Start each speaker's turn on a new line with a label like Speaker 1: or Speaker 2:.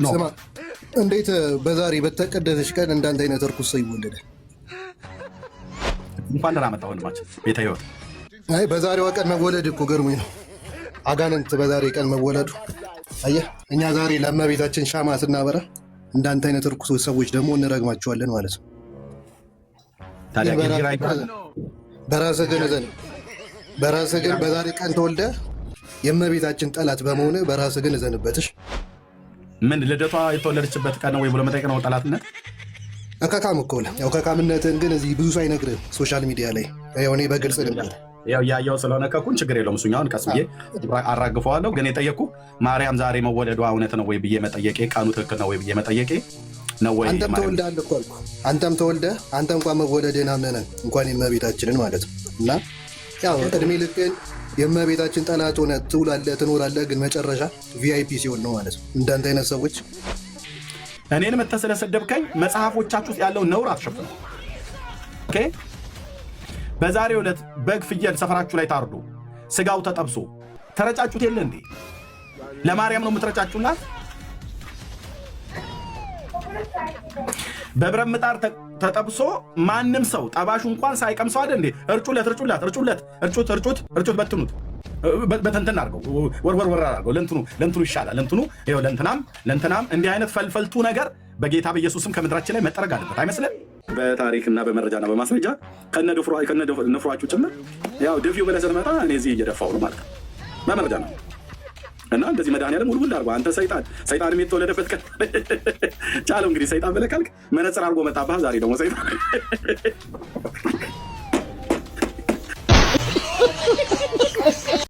Speaker 1: ስማ እንዴት በዛሬ በተቀደሰች ቀን እንዳንተ አይነት እርኩስ ሰው ይወለዳል?
Speaker 2: እንኳን ደህና መጣህ ወንድማችን ቤተ ህይወት።
Speaker 1: አይ በዛሬዋ ቀን መወለድ እኮ ገርሞኝ ነው። አጋንንት በዛሬ ቀን መወለዱ። አየህ እኛ ዛሬ ለእመቤታችን ሻማ ስናበራ እንዳንተ አይነት እርኩስ ሰዎች ደግሞ እንረግማቸዋለን ማለት ነው።
Speaker 2: ታዲያ
Speaker 1: በራስህ ግን በዛሬ ቀን ተወልደ የእመቤታችን ጠላት በመሆነ በራስህ ግን እዘንበትሽ።
Speaker 2: ምን ልደቷ የተወለደችበት ቀን ነው ወይ ብሎ መጠየቅ ነው ጠላትነት?
Speaker 1: ከካም እኮ ያው ከካምነትን ግን እዚህ ብዙ አይነግርህም ሶሻል ሚዲያ ላይ ያው እኔ በግልጽ ነበር
Speaker 2: ያው ያያው ስለሆነ ከኩን ችግር የለውም። እሱኛውን ቀስ ብዬ አራግፈዋለሁ። ግን የጠየቅኩ ማርያም ዛሬ መወለዷ እውነት ነው ወይ ብዬ መጠየቄ፣ ቀኑ ትክክል ነው ወይ ብዬ መጠየቄ ነው ወይ?
Speaker 1: አንተም ተወልደሃል እኮ አልኩህ። አንተም ተወልደህ አንተ እንኳን መወለድህን አምነን እንኳን የእመቤታችንን ማለት ነው። እና ያው እድሜ ልክህን የእመቤታችን ጠላት ሆነህ ትውላለህ ትኖራለህ። ግን መጨረሻ ቪአይፒ ሲሆን ነው ማለት ነው። እንዳንተ አይነት ሰዎች
Speaker 2: እኔን መተህ ስለሰደብከኝ መጽሐፎቻችሁ ውስጥ ያለውን ነውር አትሸፍነው። ኦኬ በዛሬው ዕለት በግ ፍየል ሰፈራችሁ ላይ ታርዶ ስጋው ተጠብሶ ተረጫጩት የለ እንዴ? ለማርያም ነው የምትረጫጩላት? በብረት ምጣድ ተጠብሶ ማንም ሰው ጠባሹ እንኳን ሳይቀምሰው አይደል እንዴ? እርጩት በትኑት በተንተን አድርገው ወርወር አድርገው ለእንትኑ ይሻላል። ለእንትናም እንዲህ አይነት ፈልፈልቱ ነገር በጌታ በኢየሱስም ከምድራችን ላይ መጠረግ አለበት አይመስልም? በታሪክና በመረጃና በማስረጃ ከነድፍሯችሁ ጭምር ያው ድፊው ብለህ ስትመጣ እኔ እዚህ እየደፋው ነው ማለት ነው። በመረጃ ነው እና እንደዚህ መድኃኒዓለም ውልውል አድርጎ አንተ ሰይጣንም የተወለደበት ቀን ቻለው እንግዲህ ሰይጣን ብለህ ካልክ መነጽር አድርጎ መጣብህ። ዛሬ ደግሞ ሰይጣን